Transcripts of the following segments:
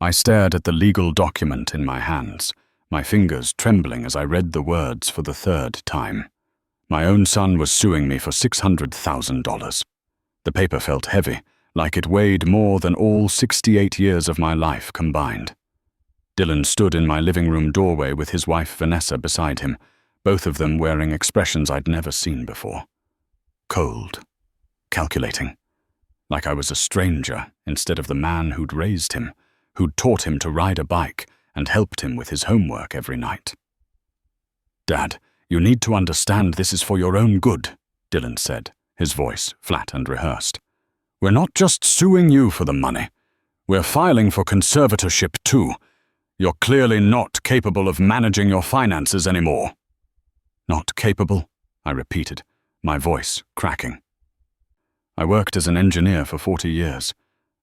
I stared at the legal document in my hands, my fingers trembling as I read the words for the third time. My own son was suing me for $600,000. The paper felt heavy, like it weighed more than all 68 years of my life combined. Dylan stood in my living room doorway with his wife Vanessa beside him, both of them wearing expressions I'd never seen before. Cold, calculating, like I was a stranger instead of the man who'd raised him, who'd taught him to ride a bike and helped him with his homework every night. "Dad, you need to understand this is for your own good," Dylan said, his voice flat and rehearsed. "We're not just suing you for the money. We're filing for conservatorship too. You're clearly not capable of managing your finances anymore." "Not capable?" I repeated, my voice cracking. "I worked as an engineer for 40 years.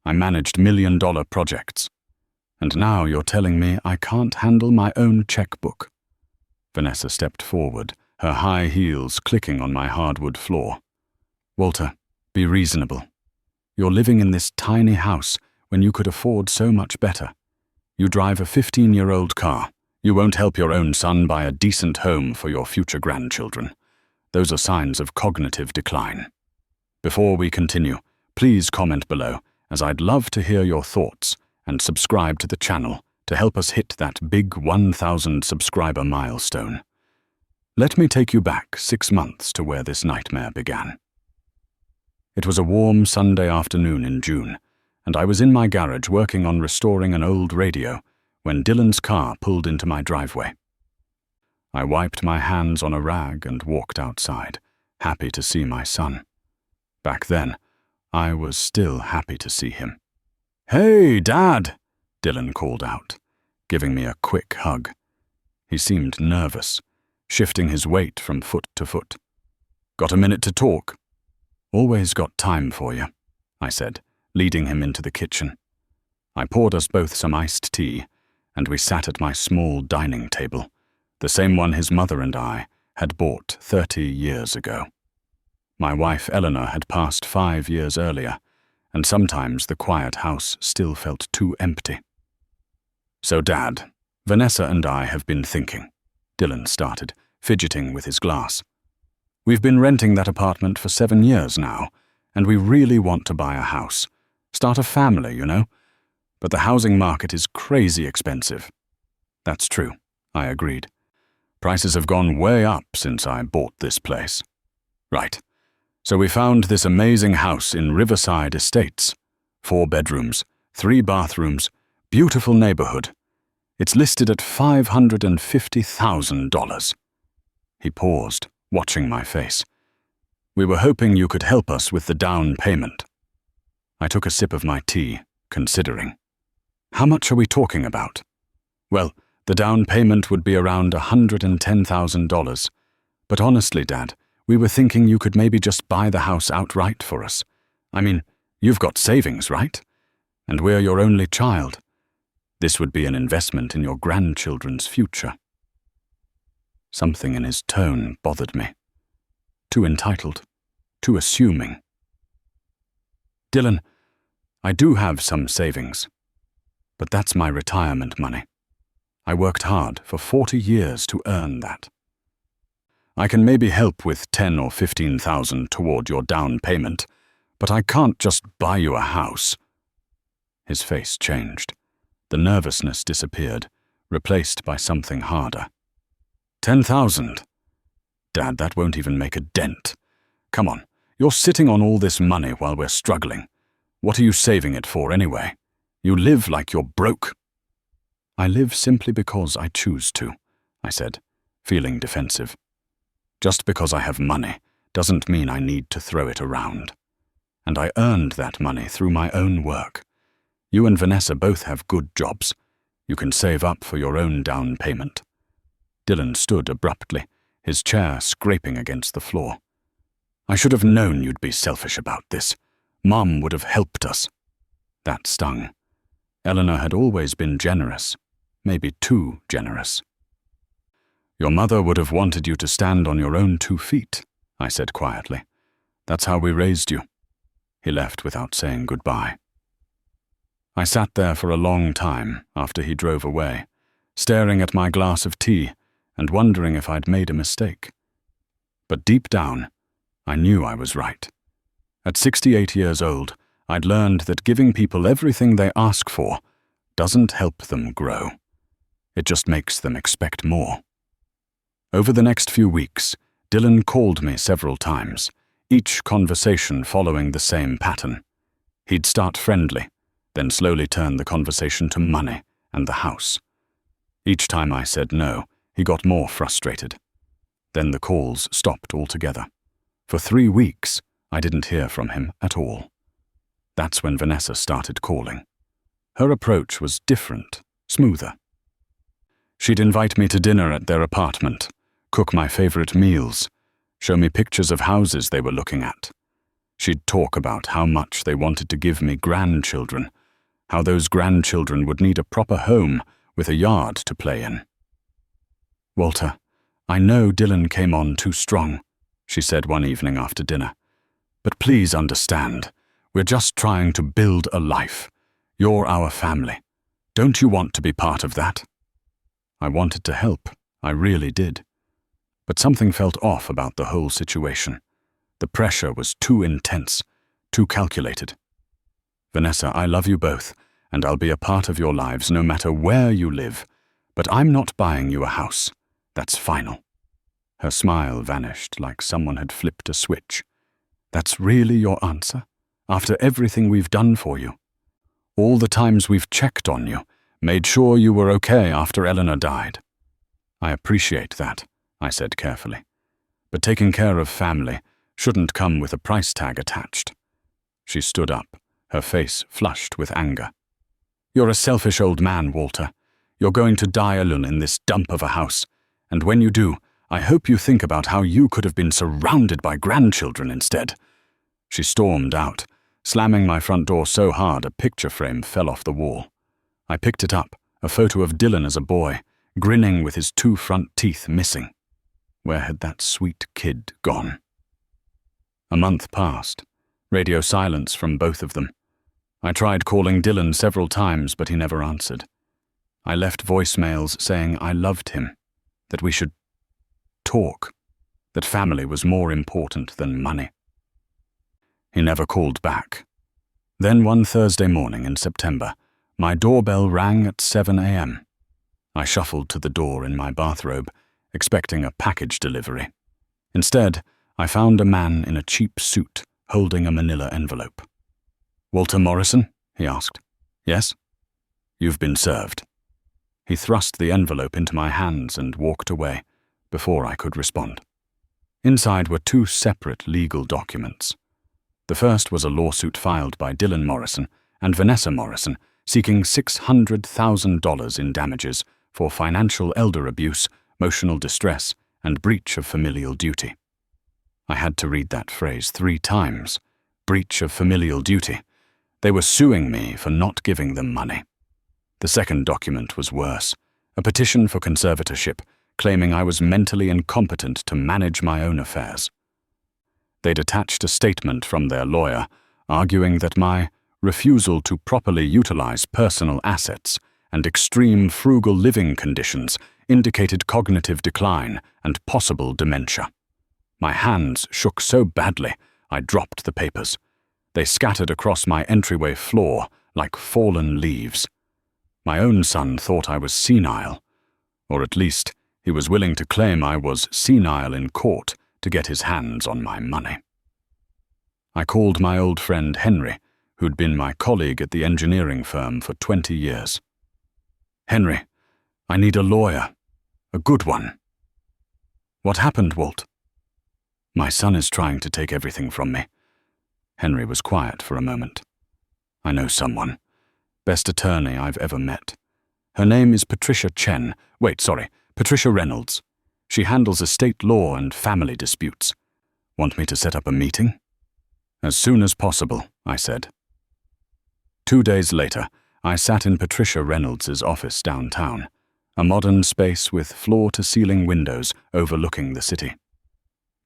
I managed million-dollar projects. And now you're telling me I can't handle my own checkbook." Vanessa stepped forward, her high heels clicking on my hardwood floor. "Walter, be reasonable. You're living in this tiny house when you could afford so much better. You drive a 15-year-old car. You won't help your own son buy a decent home for your future grandchildren. Those are signs of cognitive decline. Before we continue, please comment below, as I'd love to hear your thoughts, and subscribe to the channel to help us hit that big 1,000 subscriber milestone. Let me take you back 6 months to where this nightmare began. It was a warm Sunday afternoon in June, and I was in my garage working on restoring an old radio when Dylan's car pulled into my driveway. I wiped my hands on a rag and walked outside, happy to see my son. Back then, I was still happy to see him. "Hey, Dad!" Dylan called out, giving me a quick hug. He seemed nervous, shifting his weight from foot to foot. "Got a minute to talk?" "Always got time for you," I said, leading him into the kitchen. I poured us both some iced tea, and we sat at my small dining table, the same one his mother and I had bought 30 years ago. My wife Eleanor had passed 5 years earlier, and sometimes the quiet house still felt too empty. "So, Dad, Vanessa and I have been thinking," Dylan started, fidgeting with his glass. "We've been renting that apartment for 7 years now, and we really want to buy a house. Start a family, you know. But the housing market is crazy expensive." "That's true," I agreed. "Prices have gone way up since I bought this place." "Right. So we found this amazing house in Riverside Estates. 4 bedrooms, 3 bathrooms, beautiful neighborhood. It's listed at $550,000. He paused, watching my face. "We were hoping you could help us with the down payment." I took a sip of my tea, considering. "How much are we talking about?" "Well, the down payment would be around $110,000. But honestly, Dad, we were thinking you could maybe just buy the house outright for us. I mean, you've got savings, right? And we're your only child. This would be an investment in your grandchildren's future." Something in his tone bothered me. Too entitled, too assuming. "Dylan, I do have some savings, but that's my retirement money. I worked hard for 40 years to earn that. I can maybe help with 10 or 15,000 toward your down payment, but I can't just buy you a house." His face changed. The nervousness disappeared, replaced by something harder. 10,000? Dad, that won't even make a dent. Come on, you're sitting on all this money while we're struggling. What are you saving it for anyway? You live like you're broke." "I live simply because I choose to," I said, feeling defensive. "Just because I have money doesn't mean I need to throw it around. And I earned that money through my own work. You and Vanessa both have good jobs. You can save up for your own down payment." Dylan stood abruptly, his chair scraping against the floor. "I should have known you'd be selfish about this. Mom would have helped us." That stung. Eleanor had always been generous, maybe too generous. "Your mother would have wanted you to stand on your own 2 feet, I said quietly. "That's how we raised you." He left without saying goodbye. I sat there for a long time after he drove away, staring at my glass of tea and wondering if I'd made a mistake. But deep down, I knew I was right. At 68 years old, I'd learned that giving people everything they ask for doesn't help them grow. It just makes them expect more. Over the next few weeks, Dylan called me several times, each conversation following the same pattern. He'd start friendly, then slowly turn the conversation to money and the house. Each time I said no, he got more frustrated. Then the calls stopped altogether. For 3 weeks, I didn't hear from him at all. That's when Vanessa started calling. Her approach was different, smoother. She'd invite me to dinner at their apartment, cook my favorite meals, show me pictures of houses they were looking at. She'd talk about how much they wanted to give me grandchildren, how those grandchildren would need a proper home with a yard to play in. "Walter, I know Dylan came on too strong," she said one evening after dinner. "But please understand, we're just trying to build a life. You're our family. Don't you want to be part of that?" I wanted to help, I really did. But something felt off about the whole situation. The pressure was too intense, too calculated. "Vanessa, I love you both, and I'll be a part of your lives no matter where you live, but I'm not buying you a house. That's final." Her smile vanished like someone had flipped a switch. "That's really your answer? After everything we've done for you? All the times we've checked on you, made sure you were okay after Eleanor died?" "I appreciate that," I said carefully. "But taking care of family shouldn't come with a price tag attached." She stood up, her face flushed with anger. "You're a selfish old man, Walter. You're going to die alone in this dump of a house, and when you do, I hope you think about how you could have been surrounded by grandchildren instead." She stormed out, slamming my front door so hard a picture frame fell off the wall. I picked it up, a photo of Dylan as a boy, grinning with his 2 front teeth missing. Where had that sweet kid gone? A month passed, radio silence from both of them. I tried calling Dylan several times, but he never answered. I left voicemails saying I loved him, that we should talk, that family was more important than money. He never called back. Then one Thursday morning in September, my doorbell rang at 7 a.m. I shuffled to the door in my bathrobe, expecting a package delivery. Instead, I found a man in a cheap suit holding a manila envelope. "Walter Morrison?" he asked. "Yes?" "You've been served." He thrust the envelope into my hands and walked away before I could respond. Inside were 2 separate legal documents. The first was a lawsuit filed by Dylan Morrison and Vanessa Morrison seeking $600,000 in damages for financial elder abuse, emotional distress, and breach of familial duty. I had to read that phrase 3 times. Breach of familial duty. They were suing me for not giving them money. The second document was worse, a petition for conservatorship, claiming I was mentally incompetent to manage my own affairs. They'd attached a statement from their lawyer, arguing that my refusal to properly utilize personal assets and extreme frugal living conditions indicated cognitive decline and possible dementia. My hands shook so badly, I dropped the papers. They scattered across my entryway floor like fallen leaves. My own son thought I was senile, or at least he was willing to claim I was senile in court to get his hands on my money. I called my old friend Henry, who'd been my colleague at the engineering firm for 20 years. "Henry, I need a lawyer, a good one." "What happened, Walt?" "My son is trying to take everything from me." Henry was quiet for a moment. "I know someone. Best attorney I've ever met. Her name is Patricia Reynolds. She handles estate law and family disputes. Want me to set up a meeting?" "As soon as possible," I said. 2 days later, I sat in Patricia Reynolds' office downtown, a modern space with floor-to-ceiling windows overlooking the city.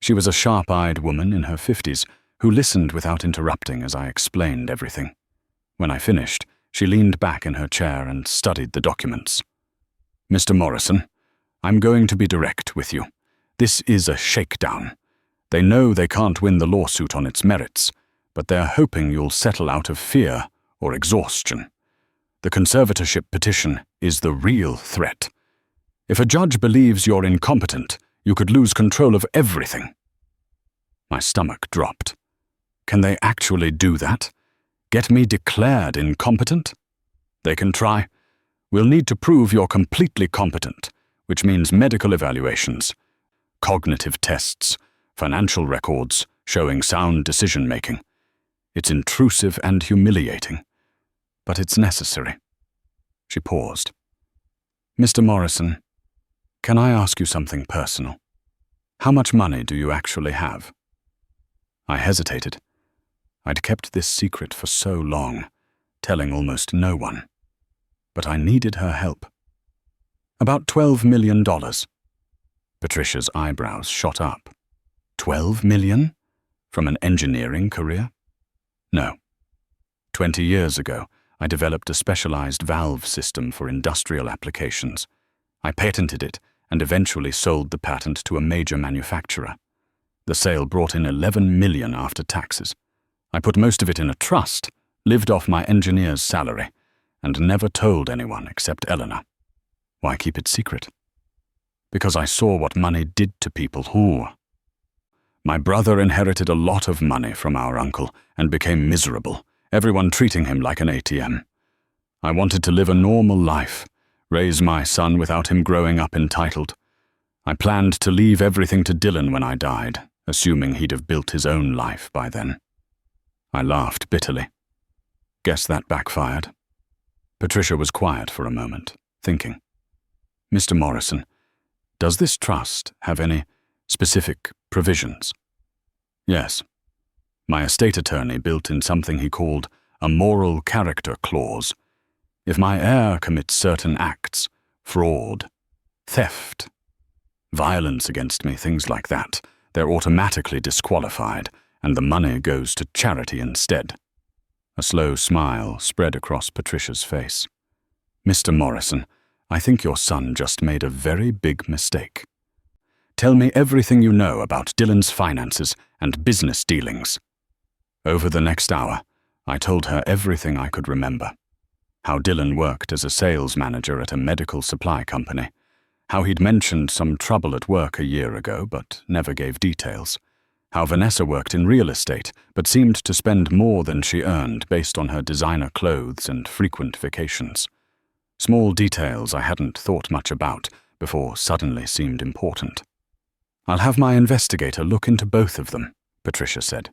She was a sharp-eyed woman in her 50s who listened without interrupting as I explained everything. When I finished, She leaned back in her chair and studied the documents. "Mr. Morrison, I'm going to be direct with you. This is a shakedown. They know they can't win the lawsuit on its merits, but they're hoping you'll settle out of fear or exhaustion. The conservatorship petition is the real threat. If a judge believes you're incompetent, you could lose control of everything." My stomach dropped. Can they actually do that? Get me declared incompetent? They can try. We'll need to prove you're completely competent, which means medical evaluations, cognitive tests, financial records showing sound decision-making. It's intrusive and humiliating, but it's necessary. She paused. "Mr. Morrison, can I ask you something personal? How much money do you actually have?" I hesitated. I'd kept this secret for so long, telling almost no one. But I needed her help. "About $12 million. Patricia's eyebrows shot up. $12 million? From an engineering career? No. 20 years ago, I developed a specialized valve system for industrial applications. I patented it and eventually sold the patent to a major manufacturer. The sale brought in $11 million after taxes. I put most of it in a trust, lived off my engineer's salary, and never told anyone except Eleanor. Why keep it secret? Because I saw what money did to people who... My brother inherited a lot of money from our uncle and became miserable, everyone treating him like an ATM. I wanted to live a normal life, raise my son without him growing up entitled. I planned to leave everything to Dylan when I died, assuming he'd have built his own life by then. I laughed bitterly. Guess that backfired. Patricia was quiet for a moment, thinking. "Mr. Morrison, does this trust have any specific provisions?" "Yes. My estate attorney built in something he called a moral character clause. If my heir commits certain acts, fraud, theft, violence against me, things like that, they're automatically disqualified, and the money goes to charity instead." A slow smile spread across Patricia's face. "Mr. Morrison, I think your son just made a very big mistake. Tell me everything you know about Dylan's finances and business dealings." Over the next hour, I told her everything I could remember. How Dylan worked as a sales manager at a medical supply company. How he'd mentioned some trouble at work a year ago, but never gave details. How Vanessa worked in real estate, but seemed to spend more than she earned based on her designer clothes and frequent vacations. Small details I hadn't thought much about before suddenly seemed important. "I'll have my investigator look into both of them," Patricia said.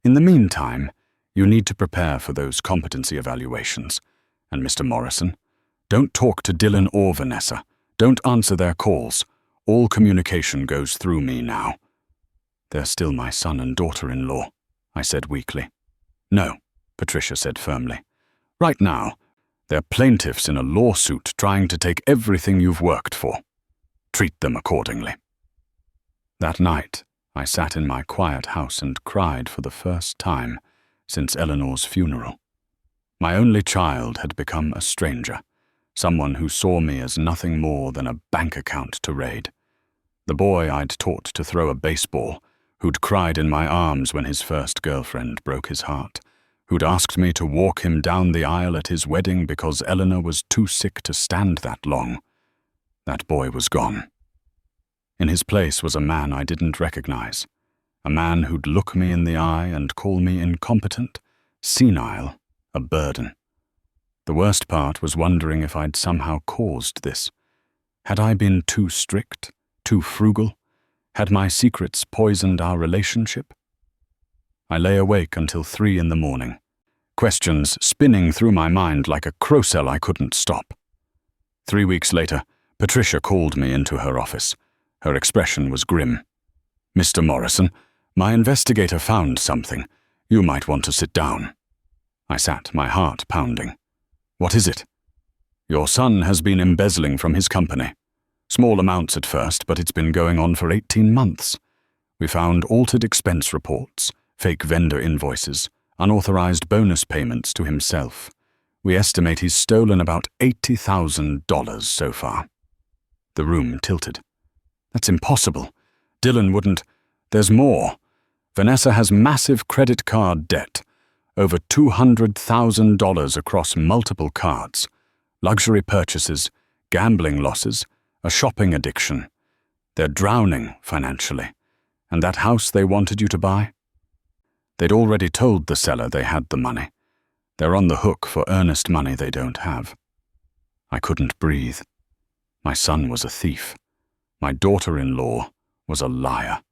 "In the meantime, you need to prepare for those competency evaluations. And Mr. Morrison, don't talk to Dylan or Vanessa. Don't answer their calls. All communication goes through me now." "They're still my son and daughter-in-law," I said weakly. "No," Patricia said firmly. "Right now, they're plaintiffs in a lawsuit trying to take everything you've worked for. Treat them accordingly." That night, I sat in my quiet house and cried for the first time since Eleanor's funeral. My only child had become a stranger, someone who saw me as nothing more than a bank account to raid. The boy I'd taught to throw a baseball, who'd cried in my arms when his first girlfriend broke his heart, who'd asked me to walk him down the aisle at his wedding because Eleanor was too sick to stand that long. That boy was gone. In his place was a man I didn't recognize, a man who'd look me in the eye and call me incompetent, senile, a burden. The worst part was wondering if I'd somehow caused this. Had I been too strict, too frugal? Had my secrets poisoned our relationship? I lay awake until 3 a.m, questions spinning through my mind like a crow cell I couldn't stop. 3 weeks later, Patricia called me into her office. Her expression was grim. "Mr. Morrison, my investigator found something. You might want to sit down." I sat, my heart pounding. "What is it?" "Your son has been embezzling from his company. Small amounts at first, but it's been going on for 18 months. We found altered expense reports, fake vendor invoices, unauthorized bonus payments to himself. We estimate he's stolen about $80,000 so far." The room tilted. "That's impossible. Dylan wouldn't. There's more. Vanessa has massive credit card debt, over $200,000 across multiple cards, luxury purchases, gambling losses, a shopping addiction. They're drowning financially. And that house they wanted you to buy? They'd already told the seller they had the money. They're on the hook for earnest money they don't have." I couldn't breathe. My son was a thief. My daughter-in-law was a liar.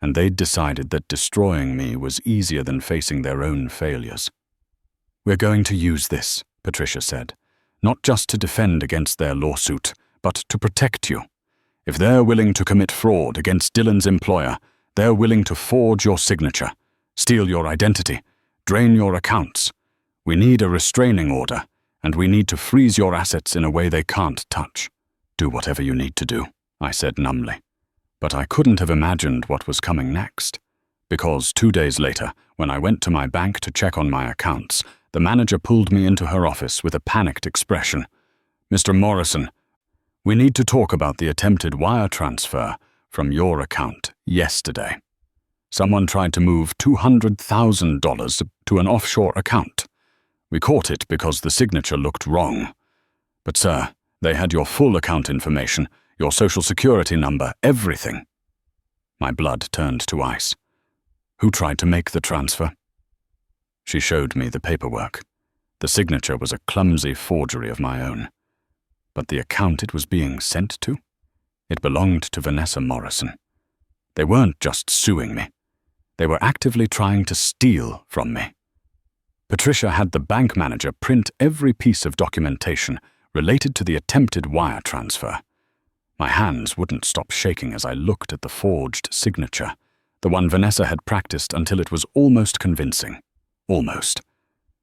And they'd decided that destroying me was easier than facing their own failures. "We're going to use this," Patricia said, "not just to defend against their lawsuit, but to protect you. If they're willing to commit fraud against Dylan's employer, they're willing to forge your signature, steal your identity, drain your accounts. We need a restraining order, and we need to freeze your assets in a way they can't touch. Do whatever you need to do," I said numbly. But I couldn't have imagined what was coming next. Because 2 days later, when I went to my bank to check on my accounts, the manager pulled me into her office with a panicked expression. "Mr. Morrison, we need to talk about the attempted wire transfer from your account yesterday. Someone tried to move $200,000 to an offshore account. We caught it because the signature looked wrong. But sir, they had your full account information, your social security number, everything." My blood turned to ice. "Who tried to make the transfer?" She showed me the paperwork. The signature was a clumsy forgery of my own. But the account it was being sent to? It belonged to Vanessa Morrison. They weren't just suing me. They were actively trying to steal from me. Patricia had the bank manager print every piece of documentation related to the attempted wire transfer. My hands wouldn't stop shaking as I looked at the forged signature, the one Vanessa had practiced until it was almost convincing. Almost.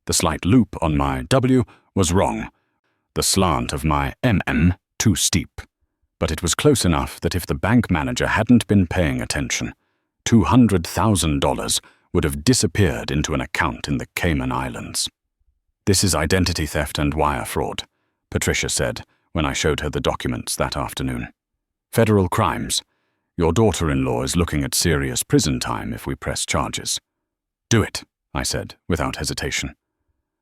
The slight loop on my W was wrong, the slant of my MM too steep. But it was close enough that if the bank manager hadn't been paying attention, $200,000 would have disappeared into an account in the Cayman Islands. "This is identity theft and wire fraud," Patricia said when I showed her the documents that afternoon. "Federal crimes. Your daughter-in-law is looking at serious prison time if we press charges." "Do it," I said, without hesitation.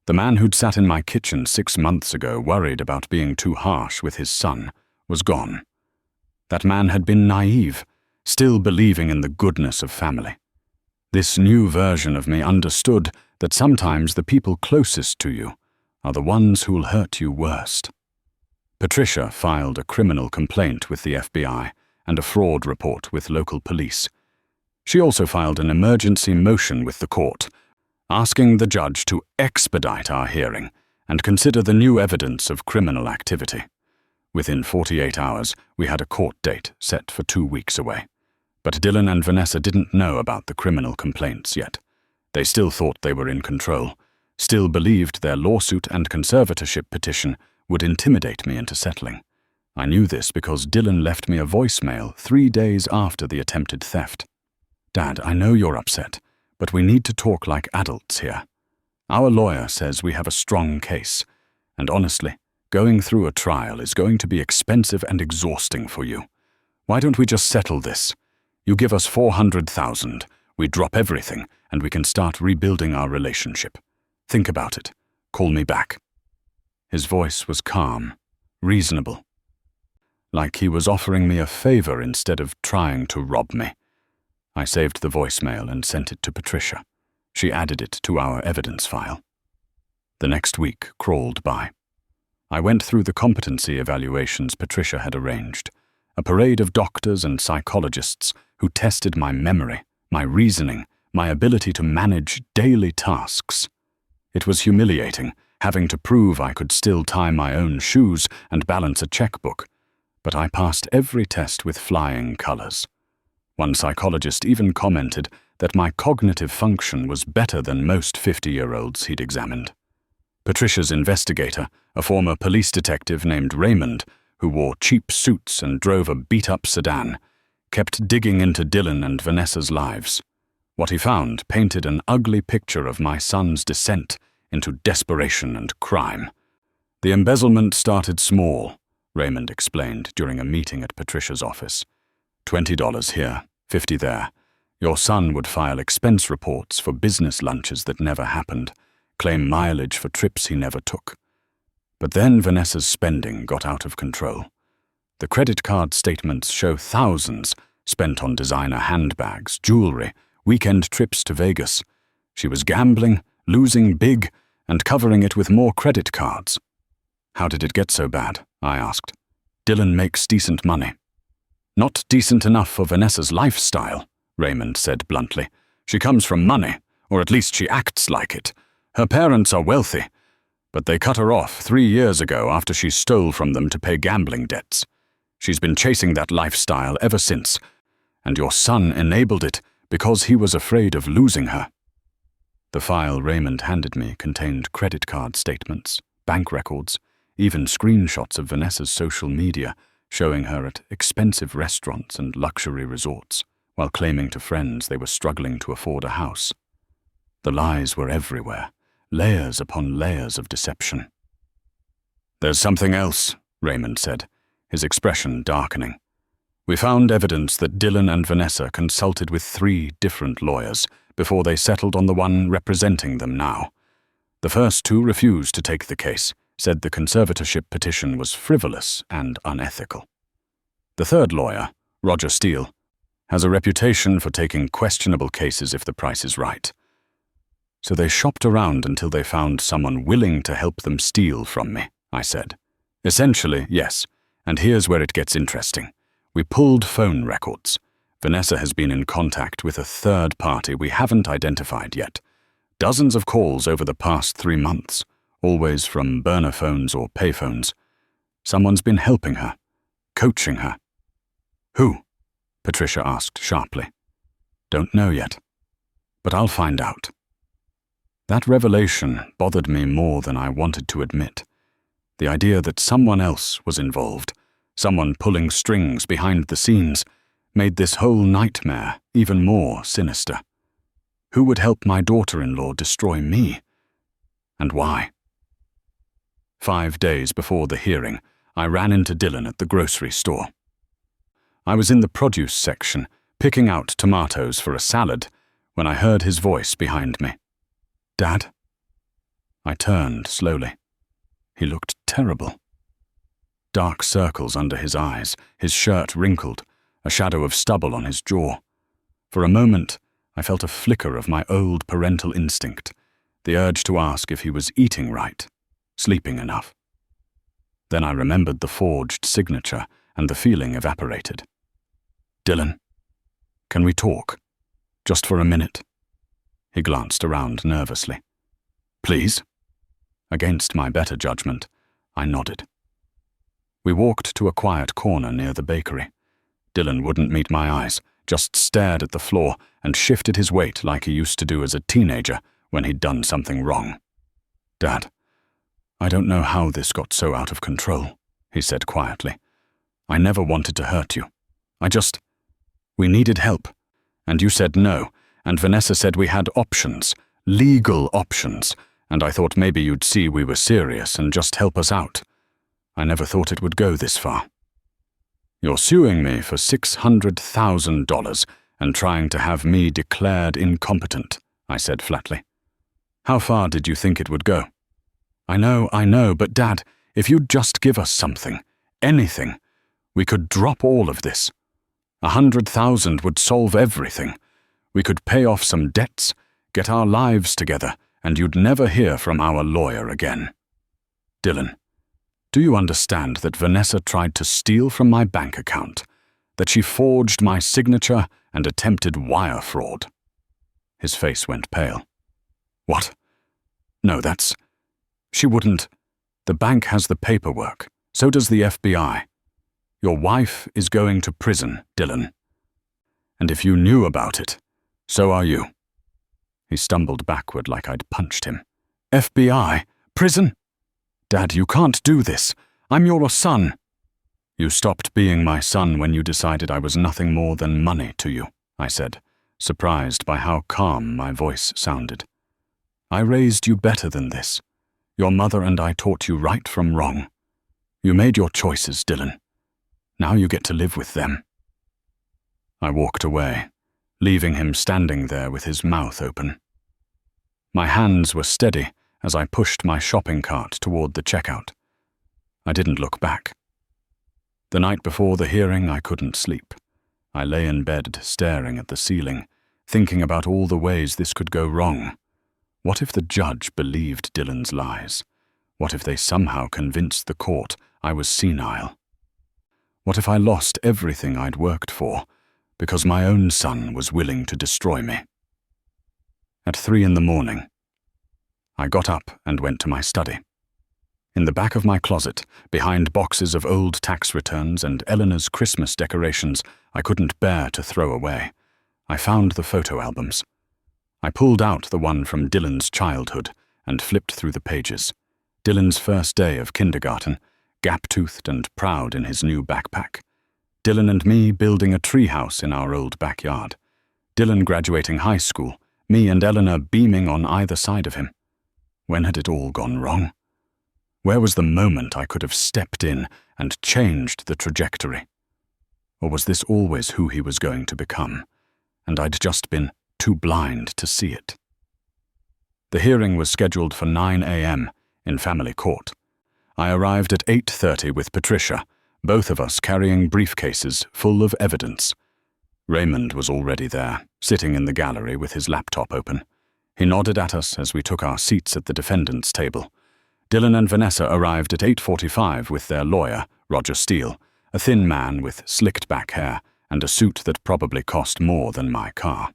The man who'd sat in my kitchen 6 months ago, worried about being too harsh with his son, was gone. That man had been naive, still believing in the goodness of family. This new version of me understood that sometimes the people closest to you are the ones who'll hurt you worst. Patricia filed a criminal complaint with the FBI and a fraud report with local police. She also filed an emergency motion with the court, asking the judge to expedite our hearing and consider the new evidence of criminal activity. Within 48 hours, we had a court date set for 2 weeks away. But Dylan and Vanessa didn't know about the criminal complaints yet. They still thought they were in control, still believed their lawsuit and conservatorship petition would intimidate me into settling. I knew this because Dylan left me a voicemail 3 days after the attempted theft. "Dad, I know you're upset, but we need to talk like adults here. Our lawyer says we have a strong case, and honestly, going through a trial is going to be expensive and exhausting for you. Why don't we just settle this? You give us $400,000, we drop everything, and we can start rebuilding our relationship. Think about it. Call me back." His voice was calm, reasonable, like he was offering me a favor instead of trying to rob me. I saved the voicemail and sent it to Patricia. She added it to our evidence file. The next week crawled by. I went through the competency evaluations Patricia had arranged, a parade of doctors and psychologists who tested my memory, my reasoning, my ability to manage daily tasks. It was humiliating, having to prove I could still tie my own shoes and balance a checkbook, but I passed every test with flying colors. One psychologist even commented that my cognitive function was better than most 50-year-olds he'd examined. Patricia's investigator, a former police detective named Raymond, who wore cheap suits and drove a beat-up sedan, kept digging into Dylan and Vanessa's lives. What he found painted an ugly picture of my son's descent into desperation and crime. The embezzlement started small, Raymond explained during a meeting at Patricia's office. $20 here, $50 there. Your son would file expense reports for business lunches that never happened, claim mileage for trips he never took. But then Vanessa's spending got out of control. The credit card statements show thousands spent on designer handbags, jewelry, weekend trips to Vegas. She was gambling, losing big, and covering it with more credit cards. How did it get so bad? I asked. Dylan makes decent money. Not decent enough for Vanessa's lifestyle, Raymond said bluntly. She comes from money, or at least she acts like it. Her parents are wealthy, but they cut her off 3 years ago after she stole from them to pay gambling debts. She's been chasing that lifestyle ever since, and your son enabled it because he was afraid of losing her. The file Raymond handed me contained credit card statements, bank records, even screenshots of Vanessa's social media showing her at expensive restaurants and luxury resorts, while claiming to friends they were struggling to afford a house. The lies were everywhere, layers upon layers of deception. There's something else, Raymond said, his expression darkening. We found evidence that Dylan and Vanessa consulted with 3 different lawyers before they settled on the one representing them now. The first 2 refused to take the case, said the conservatorship petition was frivolous and unethical. The third lawyer, Roger Steele, has a reputation for taking questionable cases if the price is right. So they shopped around until they found someone willing to help them steal from me, I said. Essentially, yes, and here's where it gets interesting. We pulled phone records. Vanessa has been in contact with a third party we haven't identified yet. Dozens of calls over the past 3 months, always from burner phones or payphones. Someone's been helping her, coaching her. Who? Patricia asked sharply. Don't know yet, but I'll find out. That revelation bothered me more than I wanted to admit. The idea that someone else was involved, someone pulling strings behind the scenes, made this whole nightmare even more sinister. Who would help my daughter-in-law destroy me? And why? 5 days before the hearing, I ran into Dylan at the grocery store. I was in the produce section, picking out tomatoes for a salad, when I heard his voice behind me. Dad? I turned slowly. He looked terrible. Dark circles under his eyes, his shirt wrinkled, a shadow of stubble on his jaw. For a moment, I felt a flicker of my old parental instinct, the urge to ask if he was eating right, sleeping enough. Then I remembered the forged signature, and the feeling evaporated. Dylan, can we talk? Just for a minute? He glanced around nervously. Please? Against my better judgment, I nodded. We walked to a quiet corner near the bakery. Dylan wouldn't meet my eyes, just stared at the floor and shifted his weight like he used to do as a teenager when he'd done something wrong. Dad, I don't know how this got so out of control, he said quietly. I never wanted to hurt you. We needed help, and you said no, and Vanessa said we had options, legal options, and I thought maybe you'd see we were serious and just help us out. I never thought it would go this far. You're suing me for $600,000 and trying to have me declared incompetent, I said flatly. How far did you think it would go? I know, but Dad, if you'd just give us something, anything, we could drop all of this. 100,000 would solve everything. We could pay off some debts, get our lives together, and you'd never hear from our lawyer again. Dylan, do you understand that Vanessa tried to steal from my bank account, that she forged my signature and attempted wire fraud? His face went pale. What? No, she wouldn't. The bank has the paperwork. So does the FBI. Your wife is going to prison, Dylan. And if you knew about it, so are you. He stumbled backward like I'd punched him. FBI? Prison? Dad, you can't do this. I'm your son. You stopped being my son when you decided I was nothing more than money to you, I said, surprised by how calm my voice sounded. I raised you better than this. Your mother and I taught you right from wrong. You made your choices, Dylan. Now you get to live with them." I walked away, leaving him standing there with his mouth open. My hands were steady as I pushed my shopping cart toward the checkout. I didn't look back. The night before the hearing, I couldn't sleep. I lay in bed staring at the ceiling, thinking about all the ways this could go wrong. What if the judge believed Dylan's lies? What if they somehow convinced the court I was senile? What if I lost everything I'd worked for because my own son was willing to destroy me? At 3 a.m, I got up and went to my study. In the back of my closet, behind boxes of old tax returns and Eleanor's Christmas decorations I couldn't bear to throw away, I found the photo albums. I pulled out the one from Dylan's childhood and flipped through the pages. Dylan's first day of kindergarten, gap-toothed and proud in his new backpack. Dylan and me building a treehouse in our old backyard. Dylan graduating high school, me and Eleanor beaming on either side of him. When had it all gone wrong? Where was the moment I could have stepped in and changed the trajectory? Or was this always who he was going to become, and I'd just been too blind to see it? The hearing was scheduled for 9 a.m. in family court. I arrived at 8:30 with Patricia, both of us carrying briefcases full of evidence. Raymond was already there, sitting in the gallery with his laptop open. He nodded at us as we took our seats at the defendant's table. Dylan and Vanessa arrived at 8:45 with their lawyer, Roger Steele, a thin man with slicked-back hair and a suit that probably cost more than my car.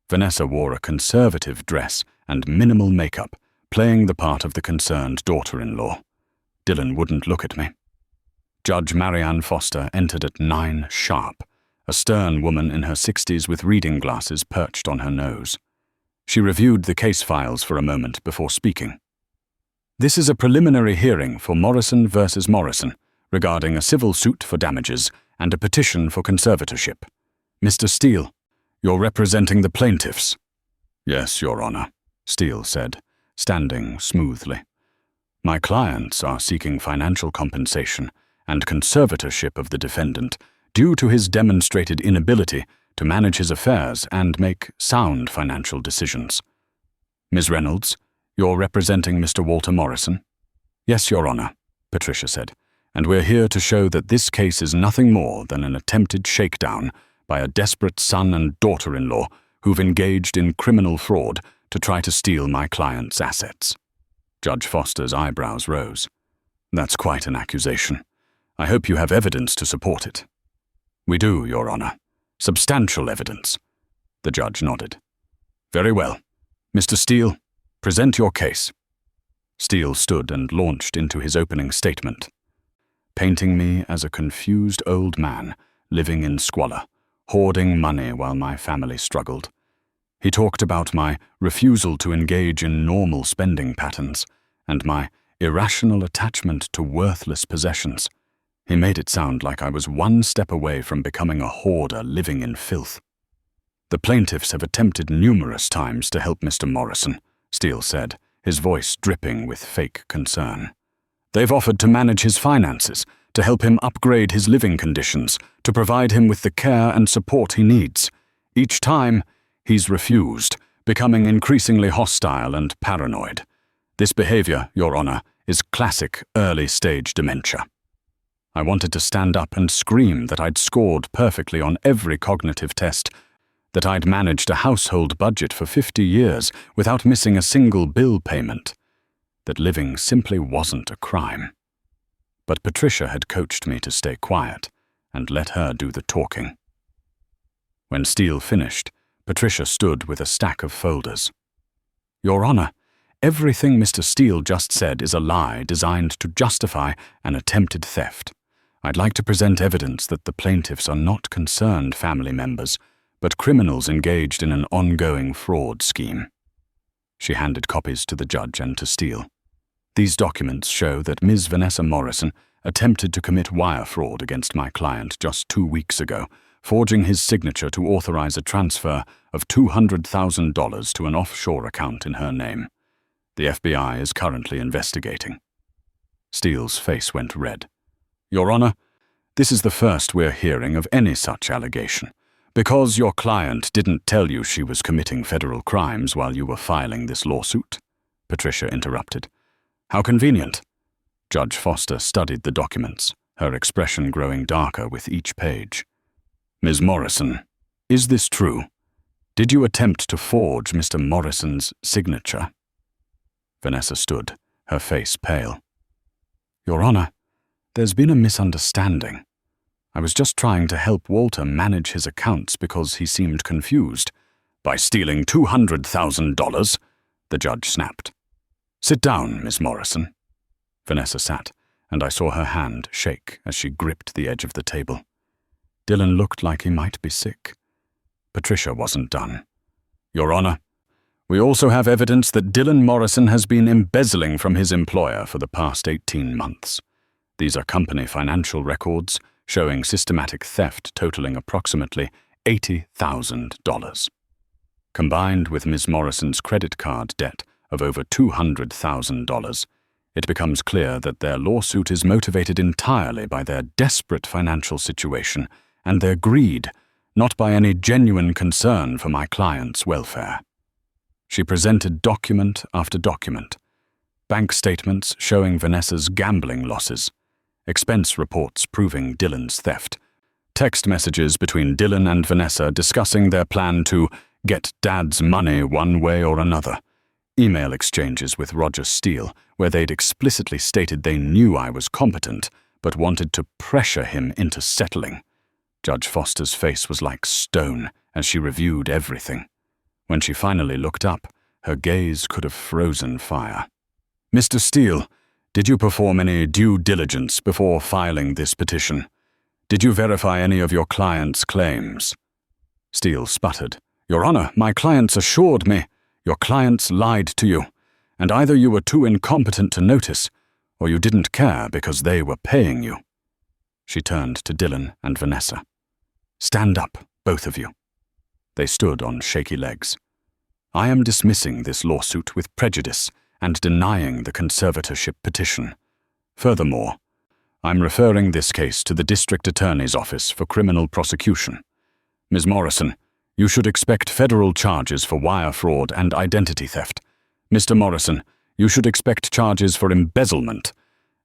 Vanessa wore a conservative dress and minimal makeup, playing the part of the concerned daughter-in-law. Dylan wouldn't look at me. Judge Marianne Foster entered at 9 sharp, a stern woman in her 60s with reading glasses perched on her nose. She reviewed the case files for a moment before speaking. "This is a preliminary hearing for Morrison versus Morrison regarding a civil suit for damages and a petition for conservatorship. Mr. Steele, you're representing the plaintiffs." "Yes, Your Honor," Steele said, standing smoothly. "My clients are seeking financial compensation and conservatorship of the defendant due to his demonstrated inability to manage his affairs and make sound financial decisions. Ms. Reynolds, you're representing Mr. Walter Morrison?" "Yes, Your Honor," Patricia said, "and we're here to show that this case is nothing more than an attempted shakedown by a desperate son and daughter-in-law who've engaged in criminal fraud to try to steal my client's assets." Judge Foster's eyebrows rose. "That's quite an accusation. I hope you have evidence to support it." "We do, Your Honor. Substantial evidence." The judge nodded. "Very well. Mr. Steele, present your case." Steele stood and launched into his opening statement, painting me as a confused old man living in squalor, hoarding money while my family struggled. He talked about my refusal to engage in normal spending patterns and my irrational attachment to worthless possessions. He made it sound like I was one step away from becoming a hoarder living in filth. "The plaintiffs have attempted numerous times to help Mr. Morrison," Steele said, his voice dripping with fake concern. "They've offered to manage his finances, to help him upgrade his living conditions, to provide him with the care and support he needs. Each time, he's refused, becoming increasingly hostile and paranoid. This behavior, Your Honor, is classic early-stage dementia." I wanted to stand up and scream that I'd scored perfectly on every cognitive test, that I'd managed a household budget for 50 years without missing a single bill payment, that living simply wasn't a crime. But Patricia had coached me to stay quiet and let her do the talking. When Steele finished, Patricia stood with a stack of folders. "Your Honor, everything Mr. Steele just said is a lie designed to justify an attempted theft. I'd like to present evidence that the plaintiffs are not concerned family members, but criminals engaged in an ongoing fraud scheme." She handed copies to the judge and to Steele. "These documents show that Ms. Vanessa Morrison attempted to commit wire fraud against my client just 2 weeks ago forging his signature to authorize a transfer of $200,000 to an offshore account in her name. The FBI is currently investigating. Steele's face went red. Your Honor, this is the first we're hearing of any such allegation. Because your client didn't tell you she was committing federal crimes while you were filing this lawsuit, Patricia interrupted. How convenient. Judge Foster studied the documents, her expression growing darker with each page. Ms. Morrison, is this true? Did you attempt to forge Mr. Morrison's signature? Vanessa stood, her face pale. Your Honor, there's been a misunderstanding. I was just trying to help Walter manage his accounts because he seemed confused. By stealing $200,000? The judge snapped. Sit down, Miss Morrison. Vanessa sat, and I saw her hand shake as she gripped the edge of the table. Dylan looked like he might be sick. Patricia wasn't done. Your Honor, we also have evidence that Dylan Morrison has been embezzling from his employer for the past 18 months. These are company financial records showing systematic theft totaling approximately $80,000. Combined with Ms. Morrison's credit card debt of over $200,000, it becomes clear that their lawsuit is motivated entirely by their desperate financial situation and their greed, not by any genuine concern for my client's welfare. She presented document after document, bank statements showing Vanessa's gambling losses, expense reports proving Dylan's theft, text messages between Dylan and Vanessa discussing their plan to get Dad's money one way or another, email exchanges with Roger Steele where they'd explicitly stated they knew I was competent but wanted to pressure him into settling. Judge Foster's face was like stone as she reviewed everything. When she finally looked up, her gaze could have frozen fire. Mr. Steele, did you perform any due diligence before filing this petition? Did you verify any of your client's claims? Steele sputtered. Your Honor, my clients assured me. Your clients lied to you, and either you were too incompetent to notice, or you didn't care because they were paying you. She turned to Dylan and Vanessa. Stand up, both of you. They stood on shaky legs. I am dismissing this lawsuit with prejudice and denying the conservatorship petition. Furthermore, I'm referring this case to the District Attorney's Office for criminal prosecution. Ms. Morrison, you should expect federal charges for wire fraud and identity theft. Mr. Morrison, you should expect charges for embezzlement.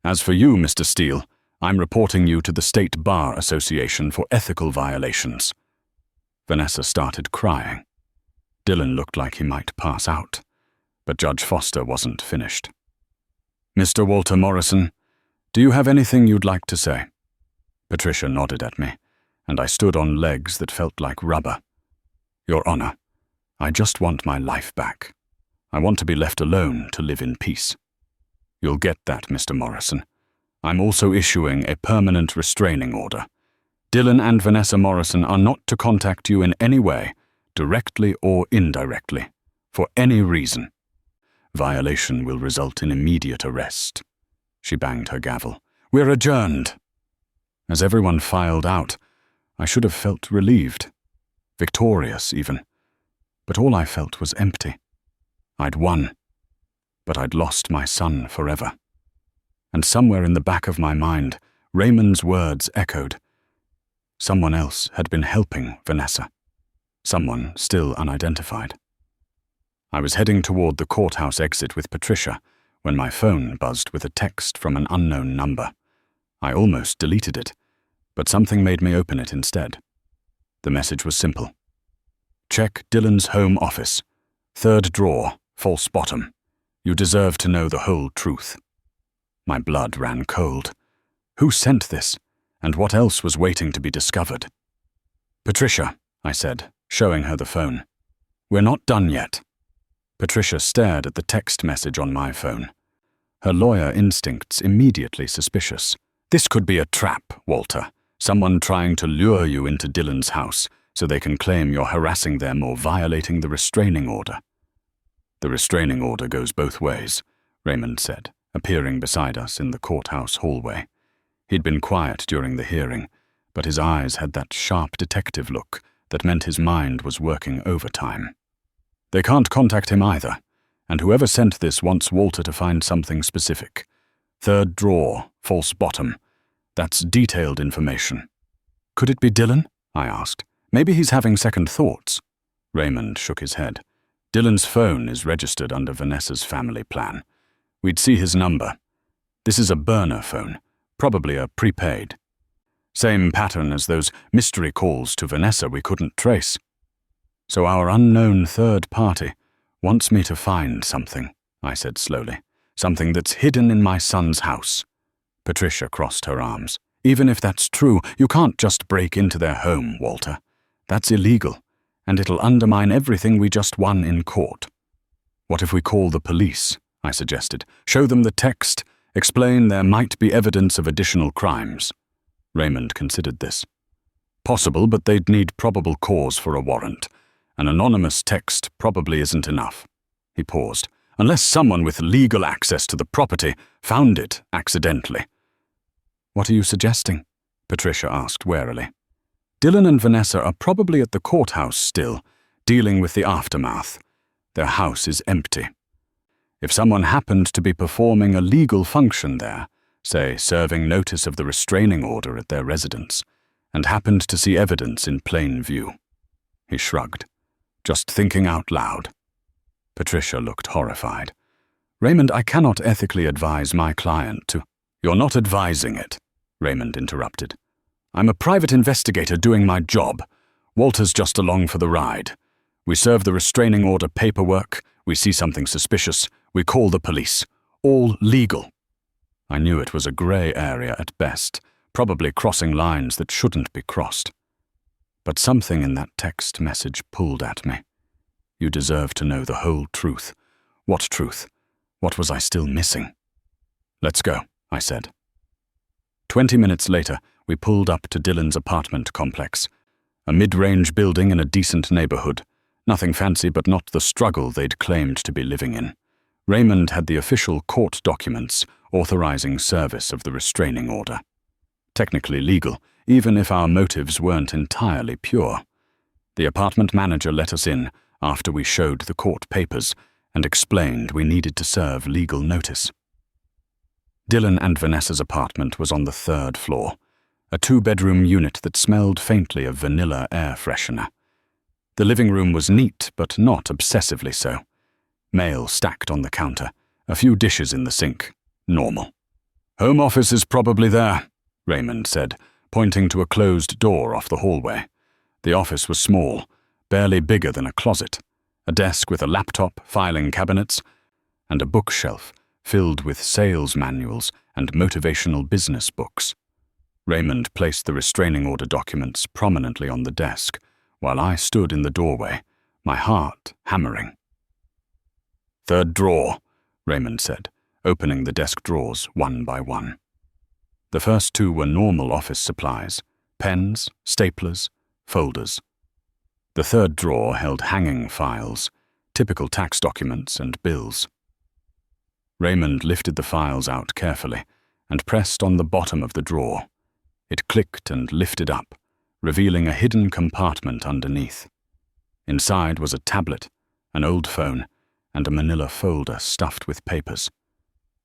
As for you, Mr. Steele, I'm reporting you to the State Bar Association for ethical violations. Vanessa started crying. Dylan looked like he might pass out, but Judge Foster wasn't finished. Mr. Walter Morrison, do you have anything you'd like to say? Patricia nodded at me, and I stood on legs that felt like rubber. Your Honor, I just want my life back. I want to be left alone to live in peace. You'll get that, Mr. Morrison. I'm also issuing a permanent restraining order. Dylan and Vanessa Morrison are not to contact you in any way, directly or indirectly, for any reason. Violation will result in immediate arrest. She banged her gavel. We're adjourned. As everyone filed out, I should have felt relieved, victorious even, but all I felt was empty. I'd won, but I'd lost my son forever. And somewhere in the back of my mind, Raymond's words echoed. Someone else had been helping Vanessa. Someone still unidentified. I was heading toward the courthouse exit with Patricia when my phone buzzed with a text from an unknown number. I almost deleted it, but something made me open it instead. The message was simple. Check Dylan's home office. Third drawer, false bottom. You deserve to know the whole truth. My blood ran cold. Who sent this, and what else was waiting to be discovered? Patricia, I said, showing her the phone. We're not done yet. Patricia stared at the text message on my phone. Her lawyer instincts immediately suspicious. This could be a trap, Walter. Someone trying to lure you into Dylan's house so they can claim you're harassing them or violating the restraining order. The restraining order goes both ways, Raymond said, appearing beside us in the courthouse hallway. He'd been quiet during the hearing, but his eyes had that sharp detective look that meant his mind was working overtime. They can't contact him either, and whoever sent this wants Walter to find something specific. Third drawer, false bottom. That's detailed information. Could it be Dylan? I asked. Maybe he's having second thoughts. Raymond shook his head. Dylan's phone is registered under Vanessa's family plan. We'd see his number. This is a burner phone, probably a prepaid. Same pattern as those mystery calls to Vanessa we couldn't trace. So our unknown third party wants me to find something, I said slowly. Something that's hidden in my son's house. Patricia crossed her arms. Even if that's true, you can't just break into their home, Walter. That's illegal, and it'll undermine everything we just won in court. What if we call the police? I suggested. Show them the text, explain there might be evidence of additional crimes. Raymond considered this. Possible, but they'd need probable cause for a warrant. An anonymous text probably isn't enough. He paused. Unless someone with legal access to the property found it accidentally. What are you suggesting? Patricia asked warily. Dylan and Vanessa are probably at the courthouse still, dealing with the aftermath. Their house is empty. If someone happened to be performing a legal function there, say serving notice of the restraining order at their residence, and happened to see evidence in plain view. He shrugged, just thinking out loud. Patricia looked horrified. Raymond, I cannot ethically advise my client to— You're not advising it, Raymond interrupted. I'm a private investigator doing my job. Walter's just along for the ride. We serve the restraining order paperwork, we see something suspicious, we call the police. All legal. I knew it was a grey area at best, probably crossing lines that shouldn't be crossed. But something in that text message pulled at me. You deserve to know the whole truth. What truth? What was I still missing? Let's go, I said. 20 minutes later, we pulled up to Dylan's apartment complex. A mid-range building in a decent neighborhood. Nothing fancy, but not the struggle they'd claimed to be living in. Raymond had the official court documents authorizing service of the restraining order. Technically legal, even if our motives weren't entirely pure. The apartment manager let us in after we showed the court papers and explained we needed to serve legal notice. Dylan and Vanessa's apartment was on the 3rd floor, a 2-bedroom unit that smelled faintly of vanilla air freshener. The living room was neat, but not obsessively so. Mail stacked on the counter, a few dishes in the sink. Normal. Home office is probably there, Raymond said, pointing to a closed door off the hallway. The office was small, barely bigger than a closet, a desk with a laptop, filing cabinets, and a bookshelf filled with sales manuals and motivational business books. Raymond placed the restraining order documents prominently on the desk, while I stood in the doorway, my heart hammering. 3rd drawer, Raymond said, opening the desk drawers one by one. The first 2 were normal office supplies, pens, staplers, folders. The 3rd drawer held hanging files, typical tax documents and bills. Raymond lifted the files out carefully and pressed on the bottom of the drawer. It clicked and lifted up, revealing a hidden compartment underneath. Inside was a tablet, an old phone, and a manila folder stuffed with papers.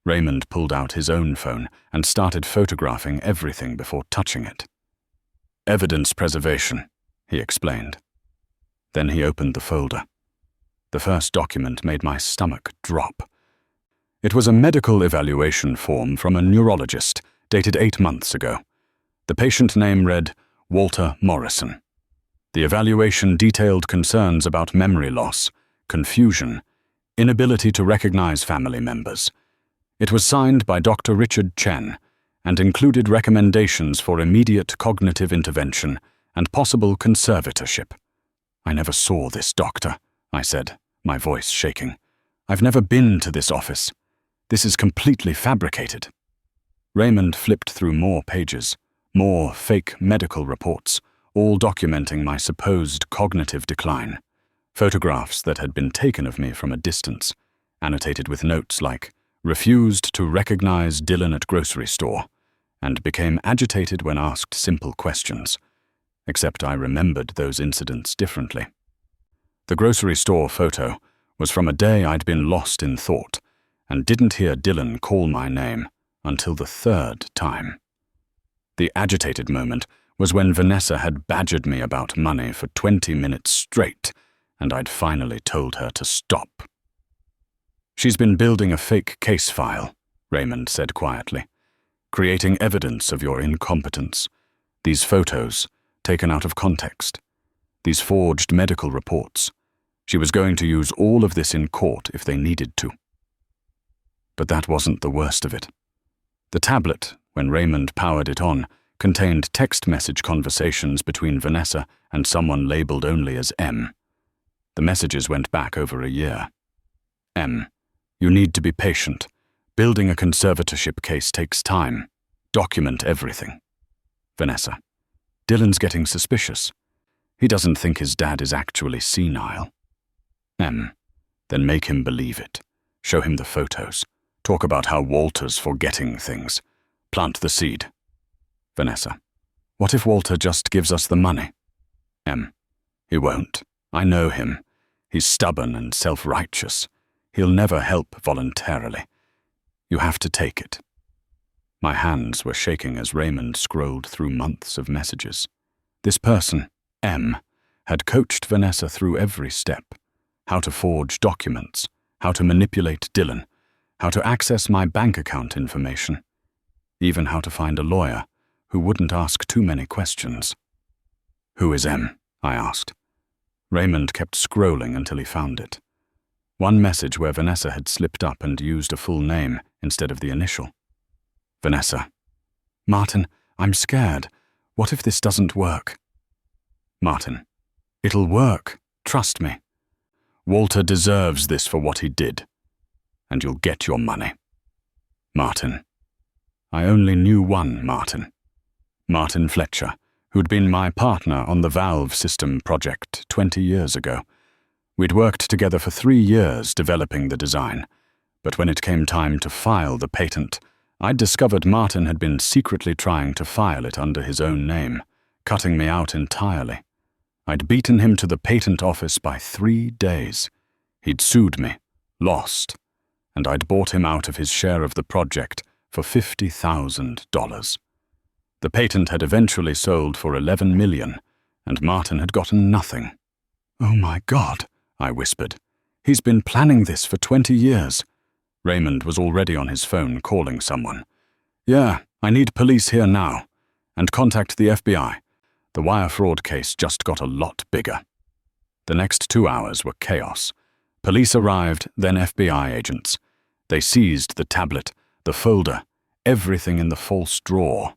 Raymond pulled out his own phone and started photographing everything before touching it. Evidence preservation, he explained. Then he opened the folder. The first document made my stomach drop. It was a medical evaluation form from a neurologist, dated 8 months ago. The patient name read Walter Morrison. The evaluation detailed concerns about memory loss, confusion, inability to recognize family members. It was signed by Dr. Richard Chen and included recommendations for immediate cognitive intervention and possible conservatorship. I never saw this doctor, I said, my voice shaking. I've never been to this office. This is completely fabricated. Raymond flipped through more pages, more fake medical reports, all documenting my supposed cognitive decline. Photographs that had been taken of me from a distance, annotated with notes like, refused to recognize Dylan at grocery store, and became agitated when asked simple questions, except I remembered those incidents differently. The grocery store photo was from a day I'd been lost in thought and didn't hear Dylan call my name until the third time. The agitated moment was when Vanessa had badgered me about money for 20 minutes straight, and I'd finally told her to stop. "She's been building a fake case file," Raymond said quietly, "creating evidence of your incompetence. These photos, taken out of context. These forged medical reports. She was going to use all of this in court if they needed to." But that wasn't the worst of it. The tablet, when Raymond powered it on, contained text message conversations between Vanessa and someone labeled only as M. The messages went back over a year. "M, you need to be patient. Building a conservatorship case takes time. Document everything." Vanessa, "Dylan's getting suspicious. He doesn't think his dad is actually senile." M, "Then make him believe it. Show him the photos. Talk about how Walter's forgetting things. Plant the seed." Vanessa, "What if Walter just gives us the money?" M, "He won't. I know him. He's stubborn and self-righteous. He'll never help voluntarily. You have to take it." My hands were shaking as Raymond scrolled through months of messages. This person, M, had coached Vanessa through every step. How to forge documents, how to manipulate Dylan, how to access my bank account information, even how to find a lawyer who wouldn't ask too many questions. "Who is M?" I asked. Raymond kept scrolling until he found it. One message where Vanessa had slipped up and used a full name instead of the initial. Vanessa, "Martin, I'm scared. What if this doesn't work?" Martin, "It'll work. Trust me. Walter deserves this for what he did. And you'll get your money." Martin, "I only knew one Martin. Martin Fletcher, who'd been my partner on the valve system project 20 years ago. We'd worked together for 3 years developing the design, but when it came time to file the patent, I'd discovered Martin had been secretly trying to file it under his own name, cutting me out entirely. I'd beaten him to the patent office by 3 days. He'd sued me, lost, and I'd bought him out of his share of the project for $50,000. The patent had eventually sold for $11 million, and Martin had gotten nothing. "Oh my God," I whispered. "He's been planning this for 20 years. Raymond was already on his phone calling someone. "Yeah, I need police here now. And contact the FBI. The wire fraud case just got a lot bigger." The next 2 hours were chaos. Police arrived, then FBI agents. They seized the tablet, the folder, everything in the false drawer.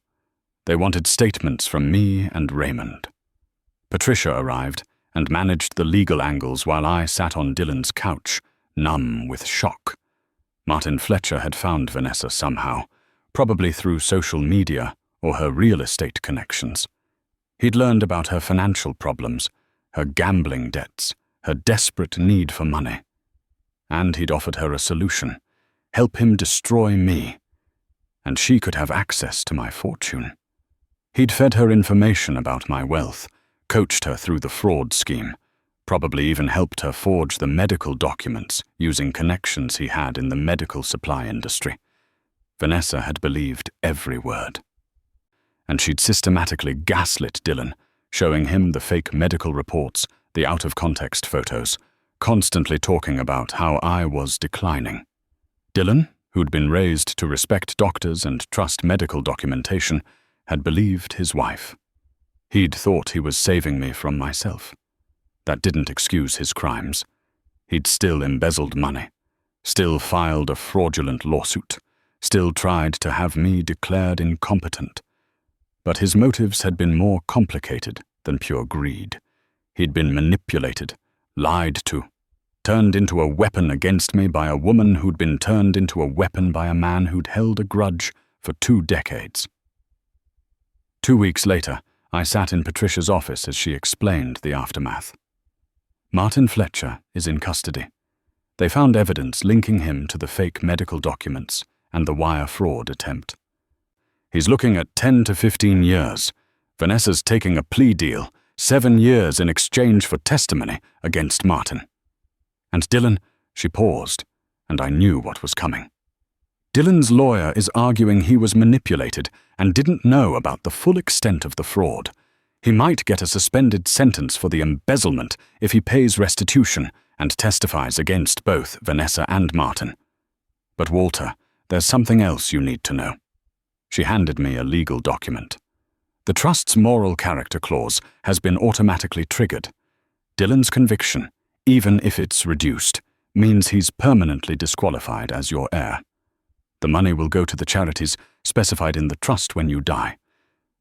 They wanted statements from me and Raymond. Patricia arrived and managed the legal angles while I sat on Dylan's couch, numb with shock. Martin Fletcher had found Vanessa somehow, probably through social media or her real estate connections. He'd learned about her financial problems, her gambling debts, her desperate need for money. And he'd offered her a solution, help him destroy me, and she could have access to my fortune. He'd fed her information about my wealth, coached her through the fraud scheme, probably even helped her forge the medical documents using connections he had in the medical supply industry. Vanessa had believed every word. And she'd systematically gaslit Dylan, showing him the fake medical reports, the out-of-context photos, constantly talking about how I was declining. Dylan, who'd been raised to respect doctors and trust medical documentation, had believed his wife. He'd thought he was saving me from myself. That didn't excuse his crimes. He'd still embezzled money, still filed a fraudulent lawsuit, still tried to have me declared incompetent. But his motives had been more complicated than pure greed. He'd been manipulated, lied to, turned into a weapon against me by a woman who'd been turned into a weapon by a man who'd held a grudge for 2 decades. 2 weeks later, I sat in Patricia's office as she explained the aftermath. Martin Fletcher is in custody. They found evidence linking him to the fake medical documents and the wire fraud attempt. He's looking at 10 to 15 years. Vanessa's taking a plea deal, 7 years in exchange for testimony against Martin. And Dylan, she paused, and I knew what was coming. Dylan's lawyer is arguing he was manipulated and didn't know about the full extent of the fraud. He might get a suspended sentence for the embezzlement if he pays restitution and testifies against both Vanessa and Martin. But Walter, there's something else you need to know. She handed me a legal document. The trust's moral character clause has been automatically triggered. Dylan's conviction, even if it's reduced, means he's permanently disqualified as your heir. The money will go to the charities specified in the trust when you die.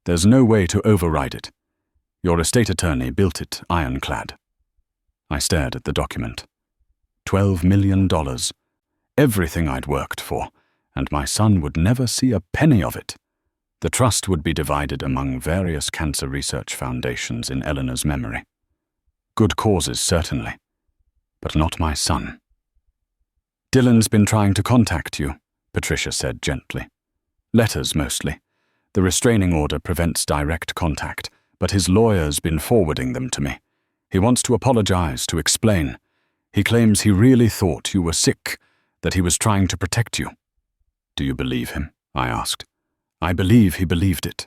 There's no way to override it. Your estate attorney built it ironclad. I stared at the document. $12 million. Everything I'd worked for, and my son would never see a penny of it. The trust would be divided among various cancer research foundations in Eleanor's memory. Good causes, certainly, but not my son. Dylan's been trying to contact you, Patricia said gently. Letters, mostly. The restraining order prevents direct contact, but his lawyer's been forwarding them to me. He wants to apologize, to explain. He claims he really thought you were sick, that he was trying to protect you. Do you believe him? I asked. I believe he believed it.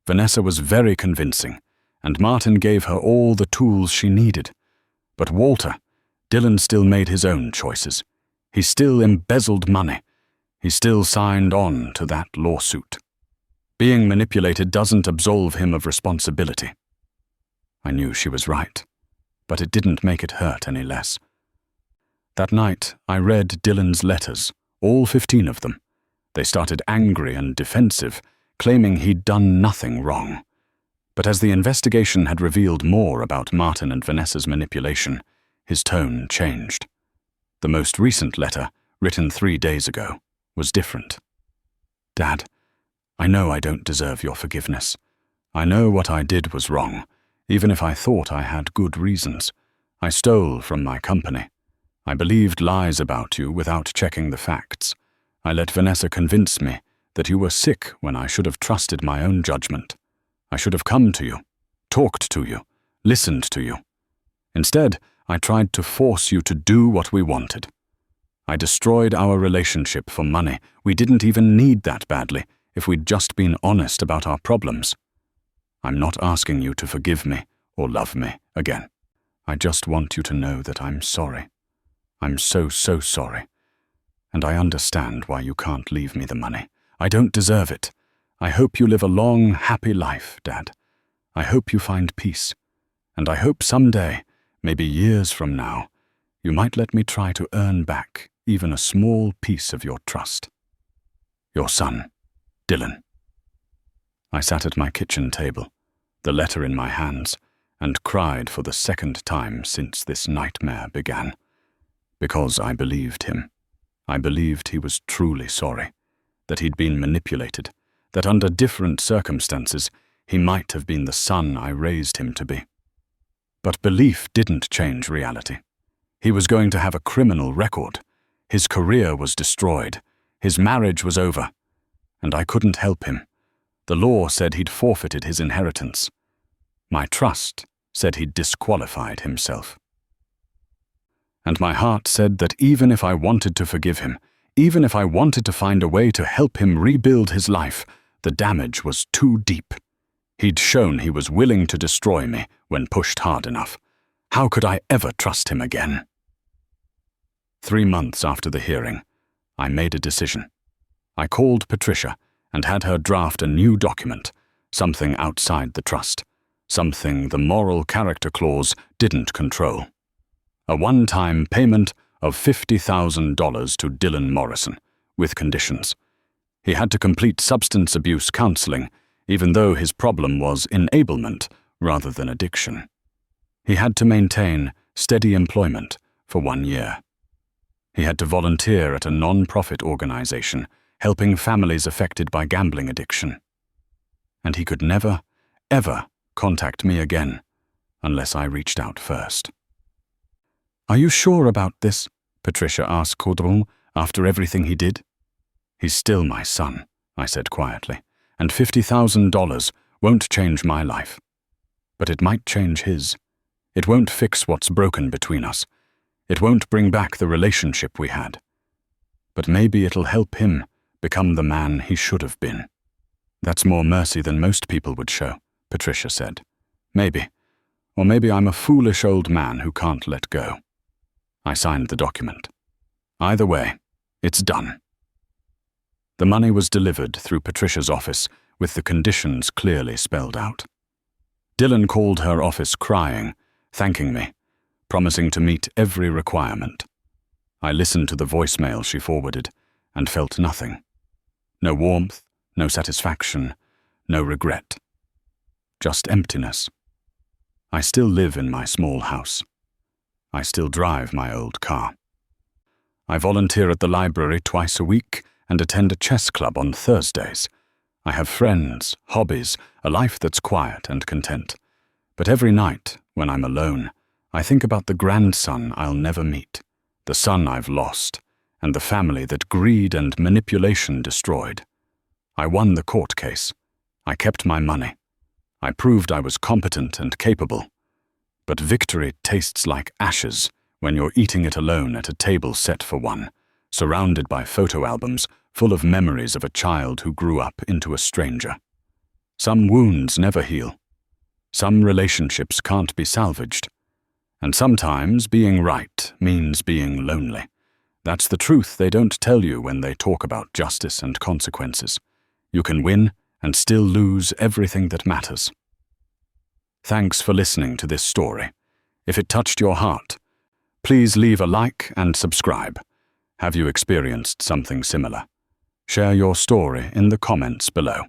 Vanessa was very convincing, and Martin gave her all the tools she needed. But Walter, Dylan still made his own choices. He still embezzled money. He still signed on to that lawsuit. Being manipulated doesn't absolve him of responsibility. I knew she was right, but it didn't make it hurt any less. That night, I read Dylan's letters, all 15 of them. They started angry and defensive, claiming he'd done nothing wrong. But as the investigation had revealed more about Martin and Vanessa's manipulation, his tone changed. The most recent letter, written 3 days ago, was different. Dad, I know I don't deserve your forgiveness. I know what I did was wrong, even if I thought I had good reasons. I stole from my company. I believed lies about you without checking the facts. I let Vanessa convince me that you were sick when I should have trusted my own judgment. I should have come to you, talked to you, listened to you. Instead, I tried to force you to do what we wanted. I destroyed our relationship for money. We didn't even need that badly if we'd just been honest about our problems. I'm not asking you to forgive me or love me again. I just want you to know that I'm sorry. I'm so sorry. And I understand why you can't leave me the money. I don't deserve it. I hope you live a long, happy life, Dad. I hope you find peace. And I hope someday, maybe years from now, you might let me try to earn back even a small piece of your trust. Your son, Dylan. I sat at my kitchen table, the letter in my hands, and cried for the second time since this nightmare began. Because I believed him. I believed he was truly sorry, that he'd been manipulated, that under different circumstances he might have been the son I raised him to be. But belief didn't change reality. He was going to have a criminal record. His career was destroyed. His marriage was over. And I couldn't help him. The law said he'd forfeited his inheritance. My trust said he'd disqualified himself. And my heart said that even if I wanted to forgive him, even if I wanted to find a way to help him rebuild his life, the damage was too deep. He'd shown he was willing to destroy me when pushed hard enough. How could I ever trust him again? 3 months after the hearing, I made a decision. I called Patricia and had her draft a new document, something outside the trust, something the moral character clause didn't control. A one-time payment of $50,000 to Dylan Morrison, with conditions. He had to complete substance abuse counseling, even though his problem was enablement rather than addiction. He had to maintain steady employment for 1 year. He had to volunteer at a non-profit organization helping families affected by gambling addiction. And he could never, ever contact me again unless I reached out first. Are you sure about this? Patricia asked Caudron after everything he did. He's still my son, I said quietly, and $50,000 won't change my life. But it might change his. It won't fix what's broken between us. It won't bring back the relationship we had. But maybe it'll help him become the man he should have been. That's more mercy than most people would show, Patricia said. Maybe. Or maybe I'm a foolish old man who can't let go. I signed the document. Either way, it's done. The money was delivered through Patricia's office with the conditions clearly spelled out. Dylan called her office crying, thanking me, promising to meet every requirement. I listened to the voicemail she forwarded and felt nothing. No warmth, no satisfaction, no regret. Just emptiness. I still live in my small house. I still drive my old car. I volunteer at the library twice a week and attend a chess club on Thursdays. I have friends, hobbies, a life that's quiet and content. But every night, when I'm alone, I think about the grandson I'll never meet, the son I've lost, and the family that greed and manipulation destroyed. I won the court case. I kept my money. I proved I was competent and capable. But victory tastes like ashes when you're eating it alone at a table set for one, surrounded by photo albums full of memories of a child who grew up into a stranger. Some wounds never heal. Some relationships can't be salvaged. And sometimes being right means being lonely. That's the truth they don't tell you when they talk about justice and consequences. You can win and still lose everything that matters. Thanks for listening to this story. If it touched your heart, please leave a like and subscribe. Have you experienced something similar? Share your story in the comments below.